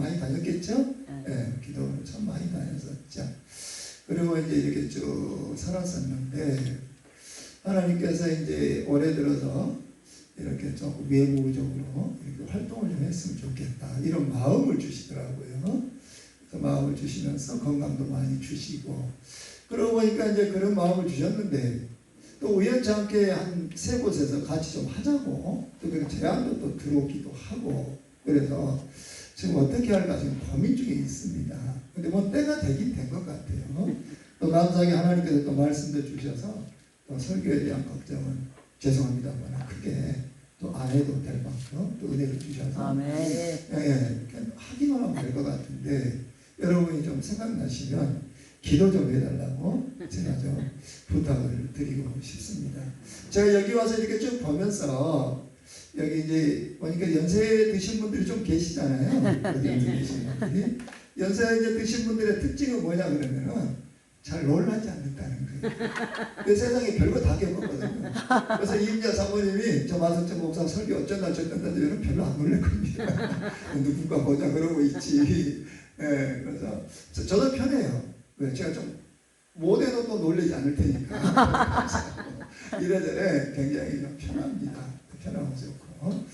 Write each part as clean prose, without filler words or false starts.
많이 다녔겠죠? 예, 기도를 참 많이 다녔었죠. 그리고 이제 이렇게 쭉 살았었는데, 하나님께서 이제 올해 들어서 이렇게 좀 외부적으로 이렇게 활동을 좀 했으면 좋겠다, 이런 마음을 주시더라고요. 그 마음을 주시면서 건강도 많이 주시고, 그러고 보니까 이제 그런 마음을 주셨는데, 또 우연치 않게 한 3곳에서 같이 좀 하자고 또 그런 제안도 또 들어오기도 하고, 그래서 지금 어떻게 할까 지금 고민 중에 있습니다. 근데 뭐 때가 되긴 된 것 같아요. 또 감사하게 하나님께서 또 말씀도 주셔서 또 설교에 대한 걱정은 죄송합니다만 크게 또 안 해도 될 만큼 또 은혜를 주셔서 아멘. 이렇게 하기만 하면 될 것 같은데, 여러분이 좀 생각나시면 기도 좀 해달라고 제가 좀 부탁을 드리고 싶습니다. 제가 여기 와서 이렇게 쭉 보면서 여기 이제 보니까 연세 드신 분들이 좀 계시잖아요. 연세 드신 분들이. 연세 이제 드신 분들의 특징은 뭐냐 그러면은 잘 놀라지 않는다는 거예요. 그 세상에 별거 다 겪었거든요. 그래서 이임자 사모님이 저 마석천 목사 설교 어쩐다 저쩐다 하면 별로 안 놀랄 겁니다. 누군가 보자 그러고 있지. 예, 그래서 저도 편해요. 왜? 제가 좀 못해도 또 놀라지 않을 테니까. 이래저래 굉장히 좀 편합니다. 편하고 좋고.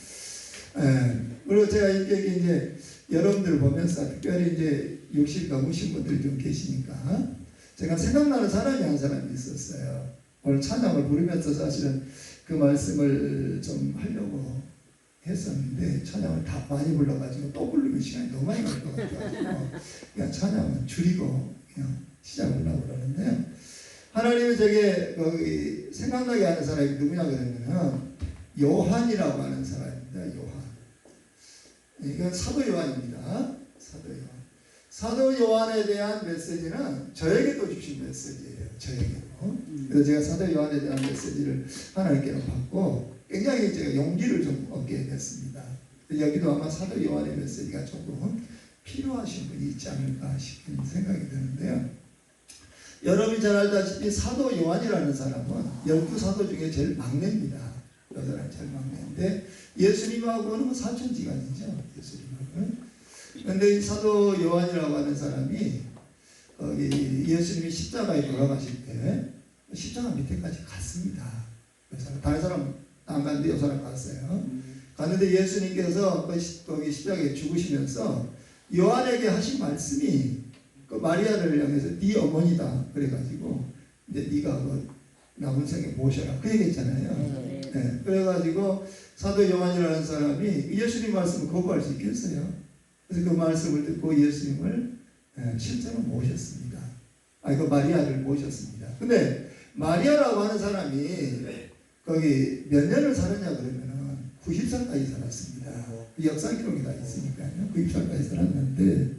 예, 그리고 제가 이렇게 이제 여러분들 보면서 특별히 이제 60 넘으신 분들이 좀 계시니까 제가 생각나는 사람이 한 사람이 있었어요. 오늘 찬양을 부르면서 사실은 그 말씀을 좀 하려고 했었는데 찬양을 다 많이 불러가지고 또 부르면 시간이 너무 많이 갈 것 같아가지고 그냥 찬양은 줄이고 그냥 시작을 하려고 그러는데요. 하나님이 제게 거기 생각나게 하는 사람이 누구냐 그러면은 요한이라고 하는 사람입니다. 요한. 이건 사도 요한입니다. 사도 요한. 사도 요한에 대한 메시지는 저에게도 주신 메시지예요. 저에게도. 그래서 제가 사도 요한에 대한 메시지를 하나님께로 받고 굉장히 제가 용기를 좀 얻게 됐습니다. 여기도 아마 사도 요한의 메시지가 조금 필요하신 분이 있지 않을까 싶은 생각이 드는데요. 여러분이 잘 알다시피 사도 요한이라는 사람은 12사도 중에 제일 막내입니다. 여자랑 제일 막내인데 예수님하고는 사촌지간이죠. 예수님하고는. 그런데 이 사도 요한이라고 하는 사람이 거기 예수님이 십자가에 돌아가실 때 십자가 밑에까지 갔습니다. 그래서 다른 사람 안 갔는데 이 사람 갔어요. 갔는데 예수님께서 거기 십자가에 죽으시면서 요한에게 하신 말씀이 그 마리아를 향해서 네 어머니다 그래가지고 이제 네가 그 남은 생에 모셔라 그 얘기했잖아요. 네. 그래가지고 사도 요한이라는 사람이 예수님 말씀을 거부할 수 있겠어요? 그래서 그 말씀을 듣고 예수님을 실제로 모셨습니다. 그 마리아를 모셨습니다. 근데 마리아라고 하는 사람이 거기 몇 년을 살았냐 그러면은 90살까지 살았습니다. 역사 기록이 다 있으니까요. 90살까지 살았는데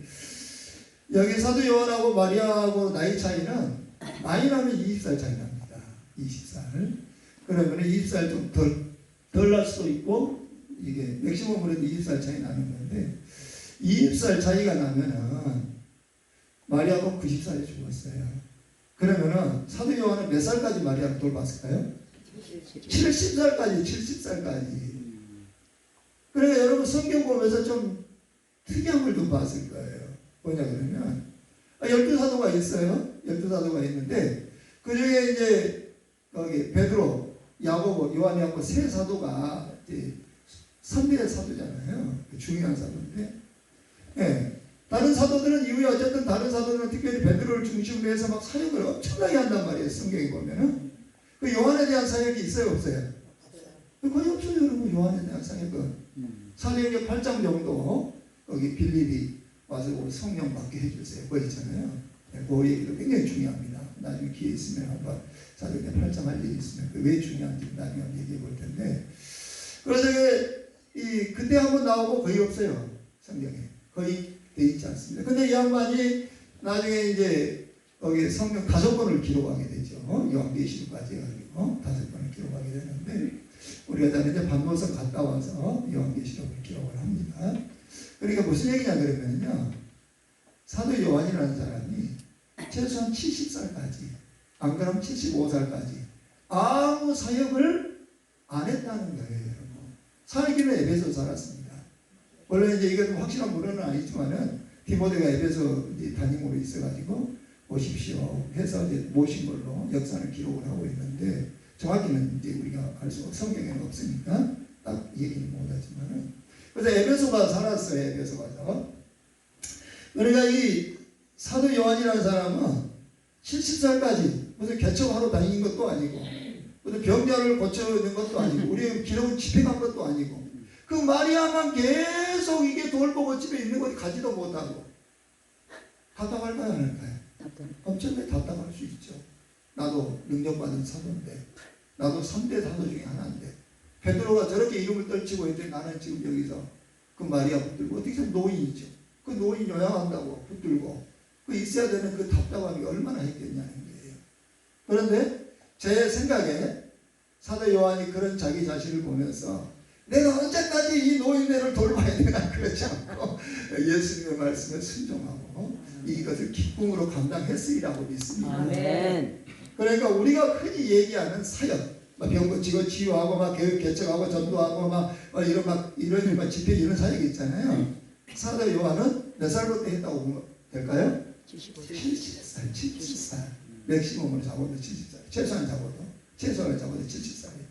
여기 사도 요한하고 마리아하고 나이 차이는 많이 나면 20살 차이 납니다. 20살. 그러면 20살 좀 덜 날 수도 있고 이게 맥시멈으로 해도 20살 차이 나는 건데 20살 차이가 나면은 마리아가 90살에 죽었어요. 그러면은 사도 요한은 몇 살까지 마리아를 돌봤을까요? 70살까지 70살까지. 그러니까 여러분 성경 보면서 좀 특이한 걸 좀 봤을 거예요. 뭐냐 그러면 12사도가 있어요. 12사도가 있는데 그 중에 이제 거기 베드로, 야고보, 요한이하고 세 사도가 이제 3대 사도잖아요. 중요한 사도인데 예. 다른 사도들은 이후에 어쨌든 다른 사도들은 특별히 베드로를 중심으로 해서 막 사역을 엄청나게 한단 말이에요. 성경에 보면은 그 요한에 대한 사역이 있어요 없어요? 거의 없어요 여러분. 요한에 대한 사역은 사도행전 8장 정도 거기 빌립이 와서 우리 성령 받게 해주세요. 그거 있잖아요. 그 얘기도 굉장히 중요합니다. 나중에 기회 있으면 한번 사도행전 8장 할 일이 있으면 왜 중요한지 나중에 얘기해 볼 텐데 그래서 그때 한번 나오고 거의 없어요. 성경에 거의 돼 있지 않습니다. 근데 이 양반이 나중에 이제 거기 성경 5권을 기록하게 되죠. 요한계시록까지 해가지고 5권을 기록하게 되는데 우리가 다 이제 반모섬 갔다 와서 요한계시록을 기록을 합니다. 그러니까 무슨 얘기냐 그러면요, 사도 요한이라는 사람이 최소한 70살까지 안 그러면 75살까지 아무 사역을 안 했다는 거예요. 여러분. 살기는 에베소 살았습니다. 원래 이제 이게 좀 확실한 물어는 아니지만은 디모데가 에베소 담임으로 있어가지고 오십시오 해서 이제 모신 걸로 역사는 기록을 하고 있는데 정확히는 이제 우리가 알 수 성경에는 없으니까 딱 얘기는 못하지만은 그래서 에베소가 살았어요. 에베소가서. 그러니까 이 사도 요한이라는 사람은 70살까지 무슨 개척하러 다닌 것도 아니고 무슨 병자를 고쳐는 것도 아니고 우리 기독을 집회한 것도 아니고 그 마리아만 계속 이게 돌보고 집에 있는 거 가지도 못하고 답답할까요? 안 할까요? 엄청나게 답답할 수 있죠. 나도 능력받은 사도인데 나도 3대 사도 중에 하나인데 베드로가 저렇게 이름을 떨치고 있는데 나는 지금 여기서 그 마리아 붙들고 어떻게 보면 노인이죠. 그 노인 요양한다고 붙들고 그 있어야 되는 그 답답함이 얼마나 했겠냐는 거예요. 그런데 제 생각에 사도 요한이 그런 자기 자신을 보면서 내가 언제까지 이 노인네를 돌봐야 되나 그렇지 않고 예수님의 말씀에 순종하고 이것을 기쁨으로 감당했으리라고 믿습니다. 아멘. 그러니까 우리가 흔히 얘기하는 사역, 병 고치고 치유하고 막 교육 개척하고 전도하고 막 이런 집회 이런 사역이 있잖아요. 사도 요한은 몇 살부터 했다고 보면 될까요? 70살, 70살. 맥시멈으로 잡아도 70살. 최소한 잡아도 70살이에요.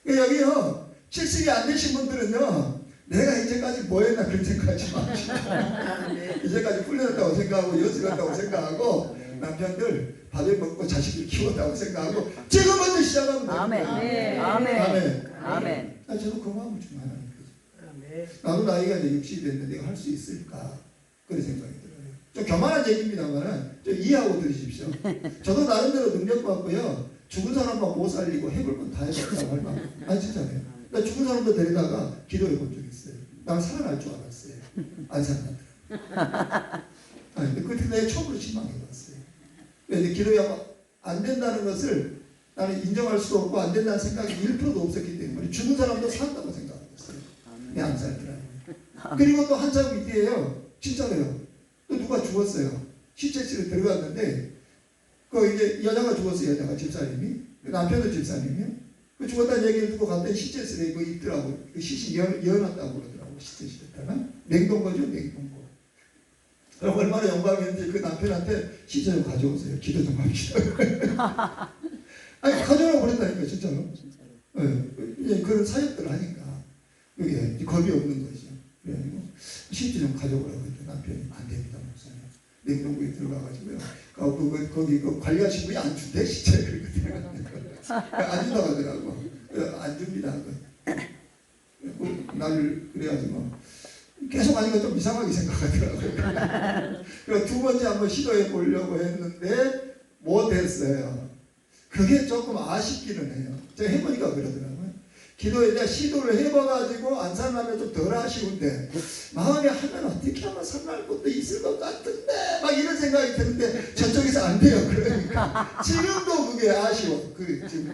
여기요 70이 안 되신 분들은요 내가 이제까지 뭐 했나 그런 생각하지 마시고 이제까지 훈련했다고 생각하고 연습했다고 생각하고 남편들 밥을 먹고 자식을 키웠다고 생각하고 지금부터 시작하면 됩니다. 아멘. 아멘. 아멘. 아멘. 저도 그 마음을 좀 하나님 거죠. 나도 나이가 이제 60이 됐는데 내가 할 수 있을까 그런 생각이 들어요. 좀 교만한 얘기입니다만 좀 이해하고 들으십시오. 저도 나름대로 능력받고요 죽은 사람만 못 살리고 해볼 건 다 해봤다고 할 만큼 아니 진짜요. 나 죽은 사람도 데리다가 기도해 본 적이 있어요. 난 살아날 줄 알았어요. 안 살아나더라고요. 아니, 그때 내가 처음으로 실망해봤어요. 근데 기도가 안 된다는 것을 나는 인정할 수도 없고 안 된다는 생각이 1%도 없었기 때문에 죽은 사람도 산다고 생각했어요. 근데 안 살더라고요. 그리고 또 한참 밑에요. 진짜로요. 또 누가 죽었어요. 시체실에 들어갔는데 그 이제 여자가 죽었어요. 여자가 집사님이. 남편도 집사님이요. 그 죽었다는 얘기를 듣고 갔더니 시체실에 그 있더라고. 그 시신 열었다고 그러더라고. 시체실에다가. 냉동고죠. 냉동고. 그럼 얼마나 영광이었는지 그 남편한테 시체 좀 가져오세요. 기도 좀 합시다. 아니 가져오라고 그랬다니까 진짜로. 네, 그런 사역들을 하니까 그게 겁이 없는 거죠. 그래가지고 시체 좀 가져오라고 했더니 남편이 안 됩니다. 목사님. 냉동고에 들어가가지고요. 거기 그 관리하신 분이 안 준대 시체 그러거든요. 안 준다고 하더라고. 안 줍니다. 날 그래가지고 계속 하니까 좀 이상하게 생각하더라고요. 그래서 두 번째 한번 시도해 보려고 했는데 못했어요. 그게 조금 아쉽기는 해요. 제가 해보니까 그러더라고요. 기도에 내가 시도를 해봐가지고 안 살라면 좀 덜 아쉬운데 마음에 하면 어떻게 하면 살날 것도 있을 것 같은데 막 이런 생각이 드는데 저쪽에서 안 돼요. 그러니까 지금도 그게 아쉬워. 지금도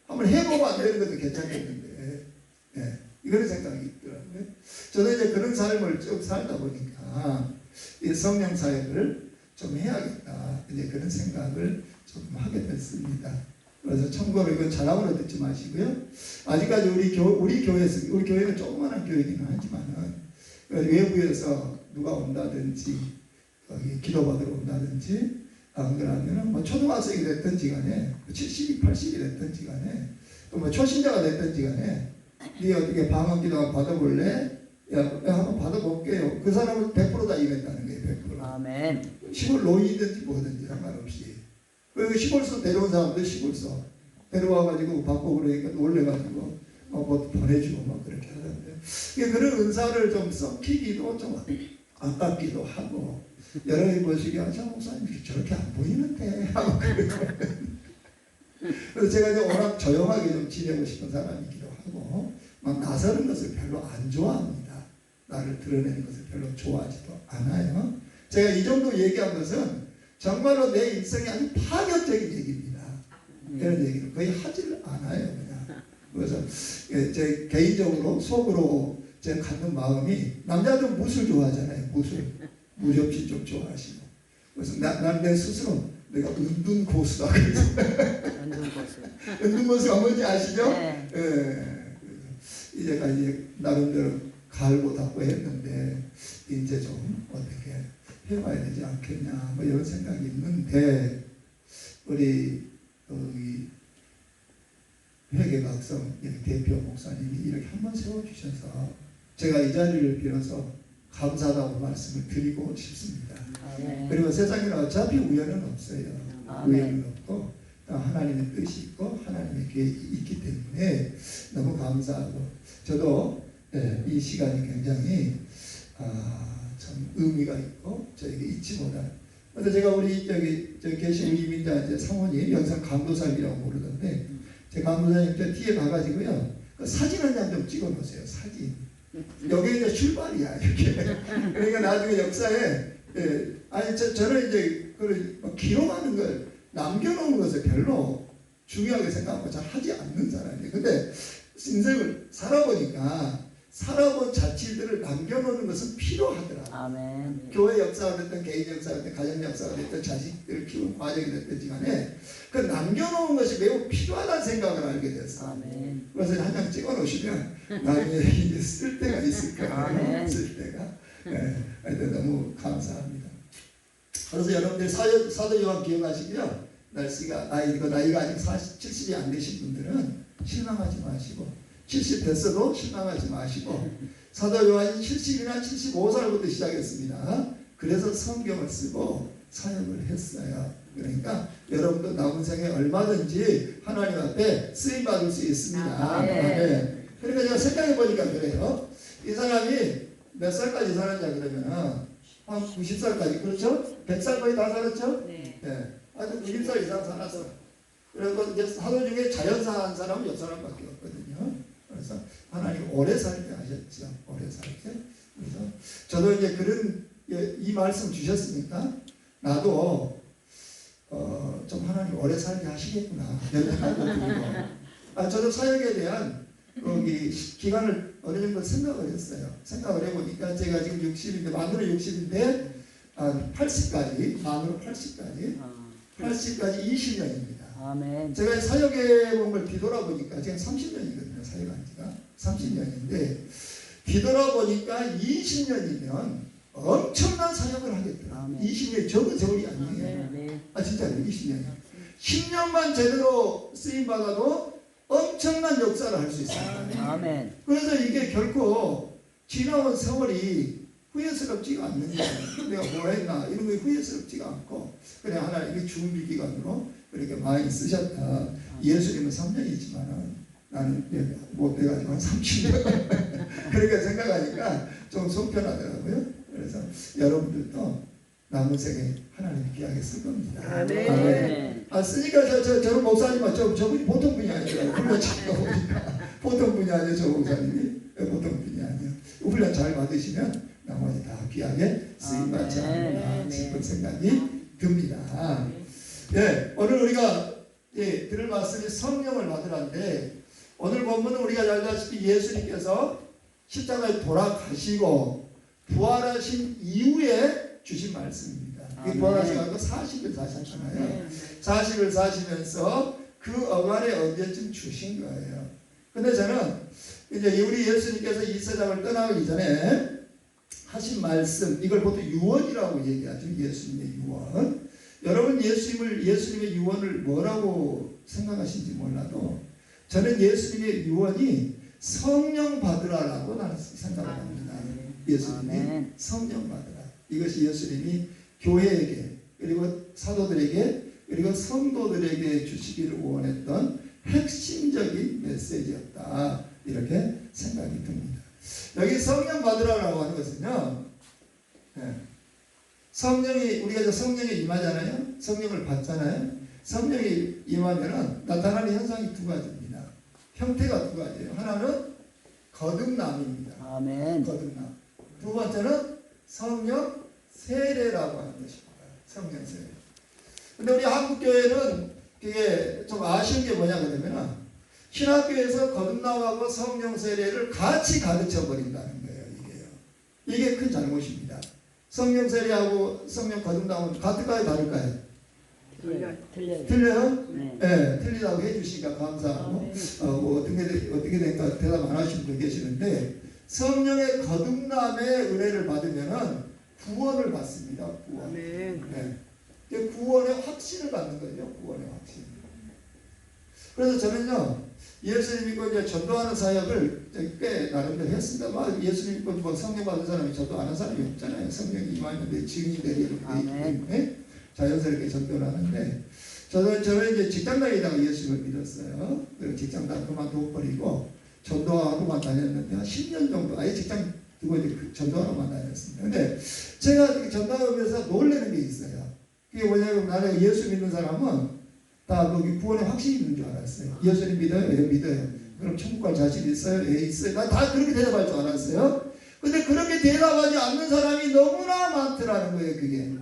한번 해보고 안 되는 것도 괜찮겠는데 네, 이런 생각이 있더라고요. 저는 이제 그런 삶을 쭉 살다 보니까 이 성령 사역을 좀 해야겠다 이제 그런 생각을 조금 하게 됐습니다. 그래서 참고로 이건 자랑으로 듣지 마시고요. 아직까지 우리 교회는 조그마한 교회이긴 하지만은 외부에서 누가 온다든지 기도받으러 온다든지 안 그러면은 뭐 초등학생이 됐든지 간에 70이 80이 됐든지 간에 또 뭐 초신자가 됐든지 간에 네 어떻게 방언 기도 받아볼래? 야, 한번 받아볼게요. 그 사람은 100%다 임했다는 거예요. 100%. 아멘. 시골 노인이든지 뭐든지 상관없이. 그리고 시골서 데려온 사람들 시골서 데려와가지고 받고 그러니까 놀래가지고 뭐 보내주고 막 그렇게 하는데 그런 은사를 좀 썩히기도 좀 아깝기도 하고 여러분이 보시기에 저 목사님 저렇게 안 보이는데 하고 그러거든요. 그래서 제가 이제 워낙 조용하게 좀 지내고 싶은 사람이기도 하고 막 나서는 것을 별로 안 좋아합니다. 나를 드러내는 것을 별로 좋아하지도 않아요. 제가 이 정도 얘기한 것은 정말로 내 인생이 아주 파격적인 얘기입니다. 이런 얘기를 거의 하지를 않아요. 그냥. 그래서 제 개인적으로 속으로 제가 갖는 마음이 남자들은 무술 좋아하잖아요. 무접시 좀 좋아하시고. 그래서 난 내 스스로 내가 은둔 고수다. 은둔 고수가 뭔지 아시죠? 네. 예. 이제 나름대로 갈고 닦고 했는데 이제 좀 어떻게 해봐야 되지 않겠냐 뭐 이런 생각이 있는데 우리 이 회계각성 대표 목사님이 이렇게 한번 세워주셔서 제가 이 자리를 빌어서 감사하다고 말씀을 드리고 싶습니다. 아멘. 그리고 세상에는 어차피 우연은 없어요. 아멘. 우연은 없고 하나님의 뜻이 있고 하나님의 계획이 있기 때문에 너무 감사하고 저도 이 시간이 굉장히 참 의미가 있고 저에게 잊지 못할. 그래서 제가 우리 저기 계신 이민자 이제 사모님 영상 강도사님이라고 부르던데 제 강도사님 저 뒤에 가가지고요 그 사진 한 장 좀 찍어 놓으세요. 사진. 여기 이제 출발이야 이렇게. 그러니까 나중에 역사에 아니 저는 이제 그 기록하는 걸 남겨놓은 것을 별로 중요하게 생각하고 잘 하지 않는 사람이에요. 근데 인생을 살아보니까 살아본 자취들을 남겨놓는 것은 필요하더라고요. 아멘. 교회 역사가 됐든 개인 역사가 됐든 가정 역사가 됐든 자식들을 키우는 과정이 됐든지 간에 그 남겨놓은 것이 매우 필요하다는 생각을 알게 됐어요. 아멘. 그래서 한 장 찍어 놓으시면 나중에 이제 쓸 때가 있을 거예요. 아멘. 쓸 때가. 하여튼 너무 감사합니다. 그래서 여러분들 사도 요한 기억하시고요. 나이가 아직 70이 안 되신 분들은 실망하지 마시고 70 됐어도 실망하지 마시고 사도 요한이 70이나 75살부터 시작했습니다. 그래서 성경을 쓰고 사역을 했어요. 그러니까 여러분도 남은 생에 얼마든지 하나님 앞에 쓰임 받을 수 있습니다. 네. 그러니까 제가 생각해 보니까 그래요. 이 사람이 몇 살까지 살았냐 그러면 한 90살까지 그렇죠? 100살 거의 다 살았죠? 네. 아주 90살 이상 살았어. 그리고 이제 사도 중에 자연사 한 사람은 6사람밖에 없거든요. 그래서 하나님 오래 살게 하셨죠. 오래 살게. 그래서 저도 이제 그런 이 말씀 주셨으니까 나도 좀 하나님 오래 살게 하시겠구나 이런 생각도 들고 저도 사역에 대한 기간을 어느 정도 생각을 했어요. 생각을 해보니까 제가 지금 60인데 만으로 60인데 80까지 만으로 80까지 20년입니다. 아멘. 제가 사역해 본 걸 뒤돌아보니까 지금 30년이거든요. 사역한 지가 30년인데 뒤돌아보니까 20년이면 엄청난 사역을 하겠더라고요. 20년이 적은 세월이 아니에요. 네. 진짜요. 20년이요. 10년만 제대로 쓰임받아도 엄청난 역사를 할 수 있습니다. 아멘. 그래서 이게 결코 지나온 세월이 후회스럽지가 않는 거예요. 내가 뭐 했나 이런 게 후회스럽지가 않고 그래 하나님이 준비 기간으로 그렇게 많이 쓰셨다. 예수님은 3년이지만은 나는 못 돼가지고 한 30년 그렇게 생각하니까 좀 속편하더라고요. 그래서 여러분들도 남은 생에 하나님 귀하게 쓸 겁니다. 아멘. 쓰니까 저런 목사님은 저분이 보통 분이 아니더라고요. 훈련 잘 보니까 보통 분이 아니에요. 저 목사님이 보통 분이 아니에요. 훈련 잘 받으시면 나머지 다 귀하게 쓰임받지 않나 싶은 생각이 듭니다. 오늘 우리가 들을 말씀이 성령을 받으라는데 오늘 본문은 우리가 잘 알다시피 예수님께서 십자가에 돌아가시고 부활하신 이후에 주신 말씀입니다. 이 부활하셔서 40일 사셨잖아요. 40일 사시면서 그 어간에 언제쯤 주신 거예요. 근데 저는 이제 우리 예수님께서 이 세상을 떠나기 전에 하신 말씀, 이걸 보통 유언이라고 얘기하죠. 예수님의 유언. 여러분 예수님의 유언을 뭐라고 생각하신지 몰라도 저는 예수님의 유언이 성령 받으라라고 나는 생각을 합니다. 예수님이 성령 받으라. 이것이 예수님이 교회에게 그리고 사도들에게 그리고 성도들에게 주시기를 원했던 핵심적인 메시지였다. 이렇게 생각이 듭니다. 여기 성령 받으라고 하는 것은요. 성령이 우리가 이제 성령에 임하잖아요. 성령을 받잖아요. 성령이 임하면은 나타나는 현상이 두 가지입니다. 형태가 두 가지예요. 하나는 거듭남입니다. 아멘. 거듭남. 두 번째는 성령 세례라고 하는 것입니다. 성령 세례. 근데 우리 한국 교회는 그게 좀 아쉬운 게 뭐냐 그러면은 신학교에서 거듭남하고 성령 세례를 같이 가르쳐 버린다는 거예요. 이게 큰 잘못입니다. 성령 세례하고 성령 거듭남은 같을까요, 다를까요? 틀려요. 틀려요? 네. 틀리다고 해주시니까 감사하고 뭐 어떻게 될까 대답 안 하시는 분 계시는데 성령의 거듭남의 은혜를 받으면은 구원을 받습니다. 구원. 아멘. 네. 이게 구원의 확신을 받는 거죠. 구원의 확신. 그래서 저는요, 예수님 믿고 이제 전도하는 사역을 꽤 나름대로 했습니다. 막 예수님 믿고 뭐 성령 받은 사람이 전도하는 사람이 없잖아요. 성령이 임하면 내 증인이 되기 때문에 자연스럽게 전도를 하는데, 저는 이제 직장 다니다가 예수님을 믿었어요. 그리고 직장 다 그만두고 버리고 전도하러만 다녔는데 한 10년 정도 아예 직장 두고 이제 전도하러만 다녔습니다. 근데 제가 전도하면서 놀라는 게 있어요. 그게 뭐냐면 나는 예수 믿는 사람은 다 거기 구원의 확신이 있는 줄 알았어요. 예수님 믿어요? 예, 믿어요. 그럼 천국 갈 자신 있어요? 예, 있어요. 나 다 그렇게 대답할 줄 알았어요. 근데 그렇게 대답하지 않는 사람이 너무나 많더라는 거예요, 그게.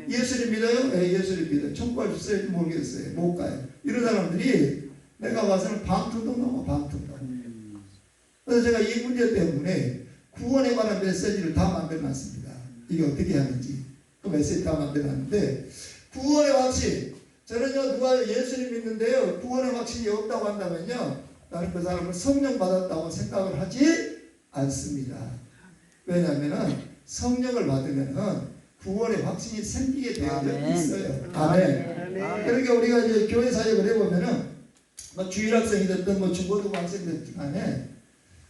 예수님 믿어요? 예, 예수님 믿어요. 천국 갈 수 있어요? 모르겠어요. 못 가요. 이런 사람들이 내가 봐서는 반틈도 넘어, 반틈도. 그래서 제가 이 문제 때문에 구원에 관한 메시지를 다 만들어놨습니다. 이게 어떻게 하는지. 그 메시지 다 만들어놨는데, 구원의 확신. 저는요, 누가 예수님 믿는데요, 구원의 확신이 없다고 한다면요, 나는 그 사람을 성령 받았다고 생각을 하지 않습니다. 왜냐하면 성령을 받으면은 구원의 확신이 생기게 되어 있어요. 아멘. 그러니까 우리가 이제 교회 사역을 해보면은, 뭐 주일학생이 됐든, 뭐 중고등학생이 됐든 간에,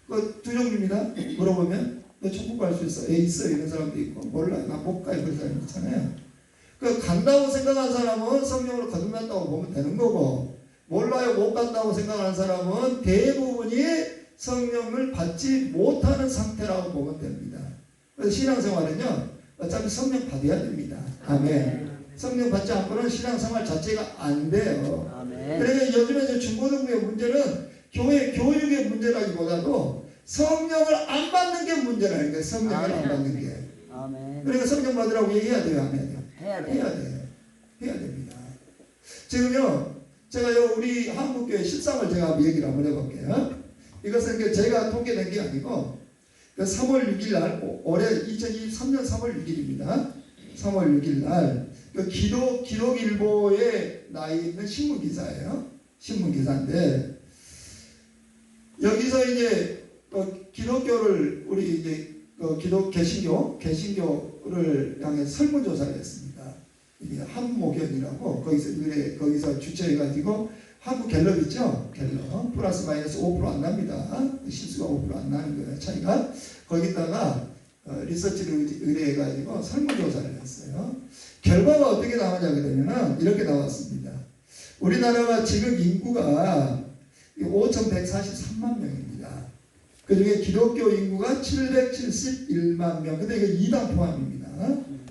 그 두 종류입니다. 물어보면, 너 천국 갈 수 있어? 예, 있어요. 이런 사람도 있고, 몰라요. 나 못 가요. 그런 사람이 있잖아요. 그 간다고 생각하는 사람은 성령으로 거듭났다고 보면 되는 거고, 몰라요. 못 간다고 생각하는 사람은 대부분이 성령을 받지 못하는 상태라고 보면 됩니다. 그래서 신앙생활은요, 어차피 성령 받아야 됩니다. 아멘. 성령 받지 않고는 신앙생활 자체가 안 돼요. 아멘. 그러니까 요즘에 중고등부의 문제는 교회 교육의 문제라기보다도 성령을 안 받는 게 문제라는 거예요. 성령을 안 받는 게. 아멘. 그러니까 성령 받으라고 얘기해야 돼요, 안 해야 돼요? 해야 돼. 해야 돼요. 해야 됩니다. 지금요, 제가요, 우리 한국교회 실상을 제가 한번 얘기를 한번 해볼게요. 이것은 제가 통계된 게 아니고, 3월 6일 날, 올해 2023년 3월 6일입니다. 3월 6일 날, 기독일보에 나 있는 신문기사예요. 신문기사인데, 여기서 이제, 기독교를, 우리 이제, 개신교를 향해 설문조사를 했습니다. 이게 한목연이라고 거기서 주최해가지고 한국갤럽 있죠? 갤럽 플러스 마이너스 5% 안 납니다. 실수가 5% 안 나는 거예요. 차이가. 거기다가 리서치를 의뢰해가지고 설문조사를 했어요. 결과가 어떻게 나오냐 그러면은 이렇게 나왔습니다. 우리나라가 지금 인구가 5,143만 명입니다. 그 중에 기독교 인구가 771만 명. 근데 이게 2당 포함입니다.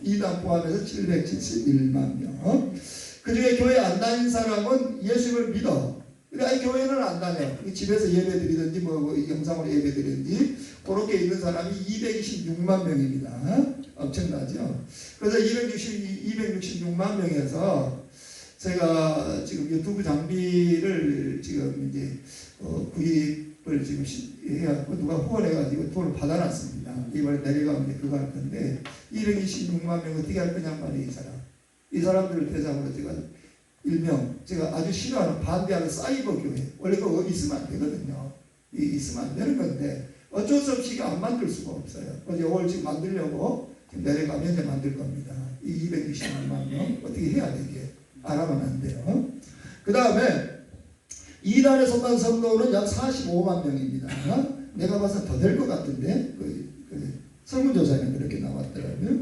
2당 포함해서 771만 명. 그 중에 교회 안 다닌 사람은 예수를 믿어. 아니, 교회는 안 다녀. 집에서 예배 드리든지, 뭐 영상으로 예배 드리든지, 그렇게 있는 사람이 226만 명입니다. 엄청나죠? 그래서 266만 명에서 제가 지금 유튜브 장비를 지금 이제 구입을 지금 해갖고 누가 후원해가지고 돈을 받아놨습니다. 이번에 내려가면 그거 할 건데 226만 명 어떻게 할 거냐 말이에요. 이 사람들을 대상으로 제가 아주 싫어하는 반대하는 사이버 교회, 원래 그거 있으면 안 되거든요. 있으면 안 되는 건데 어쩔 수 없이 안 만들 수가 없어요. 그래서 이걸 지금 만들려고 지금 내려가면 이제 만들 겁니다. 이 226만 명 어떻게 해야 되게 안 하면 안 돼요. 그 다음에 이단에 속한 성도는 약 45만 명입니다. 내가 봐서 더 될 것 같은데 설문조사에는 그렇게 나왔더라고요.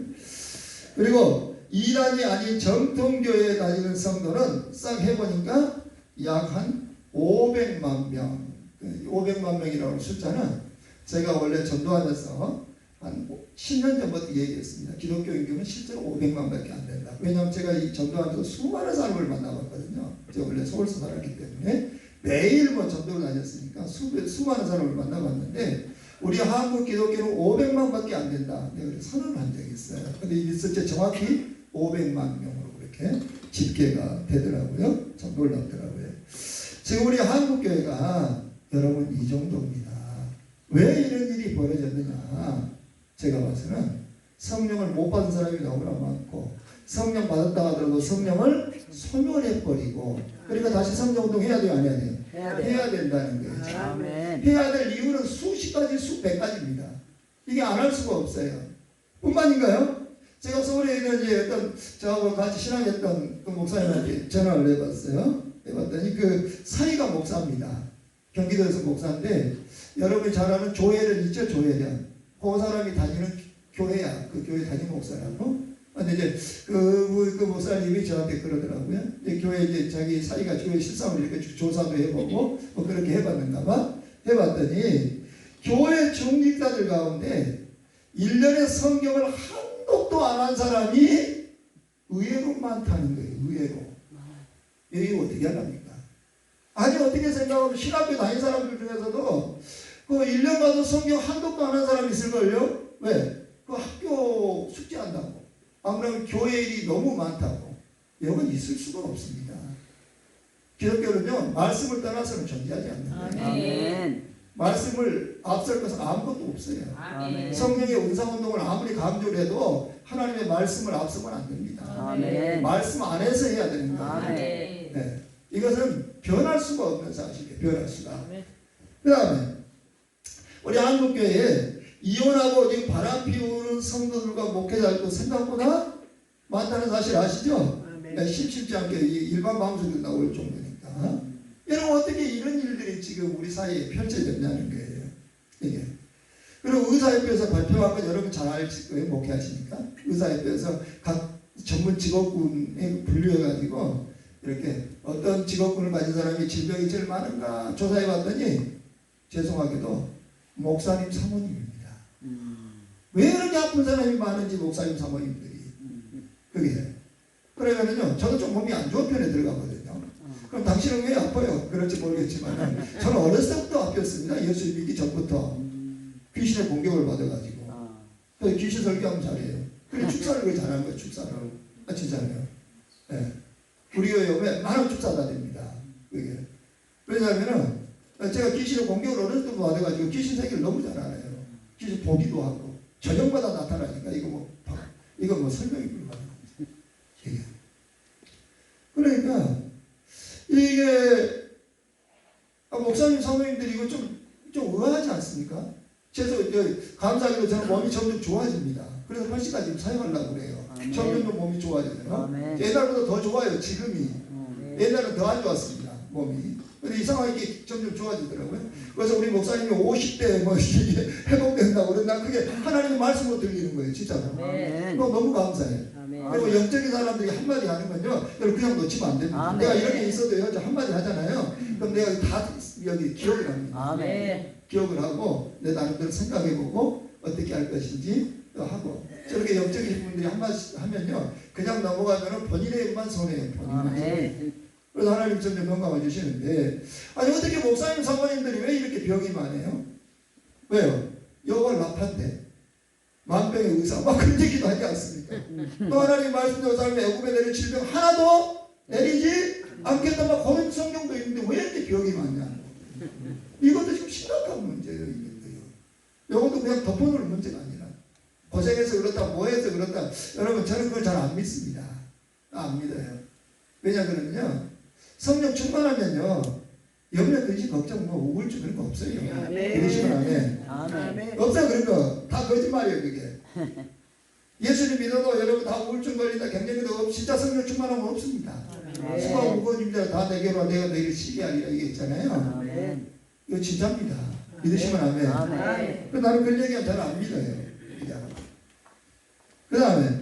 그리고 이단이 아닌 정통교회에 다니는 성도는 싹 해보니까 약 한 500만 명. 500만 명이라고 하는 숫자는 제가 원래 전도하면서 한 10년 전부터 얘기했습니다. 기독교 인구는 실제로 500만밖에 안 된다. 왜냐하면 제가 이 전도하면서 수많은 사람을 만나봤거든요. 제가 원래 서울서 살았기 때문에 매일 뭐 전도를 다녔으니까 수많은 사람을 만나봤는데 우리 한국 기독교는 500만밖에 안 된다. 내가 선언을 한 적이 있어요. 근데 이 실제 정확히 500만 명으로 그렇게 집계가 되더라고요. 참 놀랍더라고요. 지금 우리 한국교회가 여러분 이 정도입니다. 왜 이런 일이 벌어졌느냐? 제가 봐서는 성령을 못 받은 사람이 너무나 많고 성령 받았다 하더라도 성령을 소멸해버리고 그러니까 다시 성령운동 해야 돼요? 안 해야 돼요? 해야 된다는 거예요. 아멘. 해야 될 이유는 수십 가지 수백 가지입니다. 이게 안 할 수가 없어요. 뿐만인가요? 제가 서울에 있는 이제 어떤 저하고 같이 신앙했던 그 목사님한테 전화를 해봤어요. 해봤더니 그 사이가 목사입니다. 경기도에서 목사인데 여러분이 잘 아는 조혜련 있죠? 조혜련. 그 사람이 다니는 교회야. 그 교회 담임 목사라고. 근데 이제 그 목사님이 저한테 그러더라고요. 이제 교회 이제 자기 사이가 교회 실상을 이렇게 조사도 해보고 뭐 그렇게 해봤는가 봐. 해봤더니 교회 중직자들 가운데 1년에 성경을 한 독도 안 한 사람이 의외로 많다는 거예요. 의외로. 이게 어떻게 하랍니까? 아니 어떻게 생각하면 신학교 다닌 사람들 중에서도 그 1년 가도 성경 한 독도 안 한 사람이 있을걸요? 왜? 그 학교 숙제한다고. 아무래도 교회 일이 너무 많다고. 이건 있을 수가 없습니다. 기독교는요 말씀을 떠나서는 존재하지 않는다. 아멘. 말씀을 앞설 것은 아무것도 없어요. 아멘. 성령의 운상운동을 아무리 강조를 해도 하나님의 말씀을 앞서면 안 됩니다. 아멘. 말씀 안에서 해야 되는 거예요. 아멘. 네. 이것은 변할 수가 없는 사실이에요. 변할 수가. 아멘. 그 다음에 우리 한국교회에 이혼하고 지금 바람 피우는 성도들과 목회자들도 생각보다 많다는 사실 아시죠? 네, 심심치 않게 일반 방송도 나올 정도니까. 여러분 어떻게 이런 일들이 지금 우리 사이에 펼쳐졌냐는 거예요. 이게. 그리고 의사협회에서 발표한 건 여러분 잘 아실 거예요. 목회하시니까. 의사협회에서 각 전문 직업군에 분류해가지고 이렇게 어떤 직업군을 가진 사람이 질병이 제일 많은가 조사해봤더니 죄송하게도 목사님 사모님입니다. 왜 이렇게 아픈 사람이 많은지 목사님 사모님들이. 그게. 그러면은요, 저도 좀 몸이 안 좋은 편에 들어가거든요. 그럼 당신은 왜 아파요? 그럴지 모르겠지만 저는 어렸을 때부터 아팠습니다. 예수 믿기 전부터 귀신의 공격을 받아가지고 그래서 귀신 설교하면 잘해요. 그래 축사를 왜 잘하는 거예요? 축사를. 아 진짜요. 네. 우리 교회 많은 축사가 됩니다. 그게. 왜냐하면은 제가 귀신의 공격을 어렸을 때부터 받아가지고 귀신 세계를 너무 잘 알아요. 귀신 보기도 하고 저녁마다 나타나니까 이거 뭐 설명이 불가능합니다. 이게. 그러니까 이게 목사님 사모님들이 이거 좀 의아하지 않습니까? 그래서 감사하게도 저는 몸이 점점 좋아집니다. 그래서 80까지 지금 사용하려고 그래요. 점점 몸이 좋아져요. 옛날보다 더 좋아요. 지금이. 옛날은 더 안 좋았습니다. 몸이. 근데 이상하게 이게 점점 좋아지더라고요. 그래서 우리 목사님이 50대 뭐 이게 회복된다고 그러나 그게 하나님의 말씀으로 들리는 거예요. 진짜로. 그거 너무 감사해요. 그리고 영적인 사람들이 한마디 하는 건요, 여러분 그냥 놓치면 안 됩니다. 내가 이런 게 있어도요, 저 한마디 하잖아요. 그럼 내가 다 여기 기억을 합니다. 기억을 하고 내 나름대로 생각해보고 어떻게 할 것인지 하고 저렇게 영적인 분들이 한마디 하면요, 그냥 넘어가면 본인에게만 손해요. 본인에게. 그래서 하나님 점점 건강을 주시는데 아니 어떻게 목사님 사모님들이 왜 이렇게 병이 많아요? 왜요? 여호와 라파인데 만병의 의사 막 그런 얘기도 하지 않습니까? 또 하나님 말씀대로 삶에 애굽에 내릴 질병 하나도 내리지 않겠다 막 그런 성경도 있는데 왜 이렇게 병이 많냐? 이것도 지금 심각한 문제예요. 이것도 그냥 덮어놓을 문제가 아니라 고생해서 그렇다 뭐해서 그렇다 여러분 저는 그걸 잘 안 믿습니다. 안 믿어요. 왜냐하면요 성령 충만하면요 염려 근심 걱정 뭐 우울증 그런 거 없어요. 믿으시면 아멘. 없어요. 그런 거 다 거짓말이에요. 그게 예수님 믿어도 여러분 다 우울증 걸린다 경쟁도 없 진짜 성령 충만하면 없습니다. 수고하고 무거운 짐들 다 내게로 내가 너희를 쉬게 하리라 이게 있잖아요. 이거 진짜입니다. 믿으시면 아멘. 그래서 나는 그런 얘기는 잘 안 믿어요. 그 다음에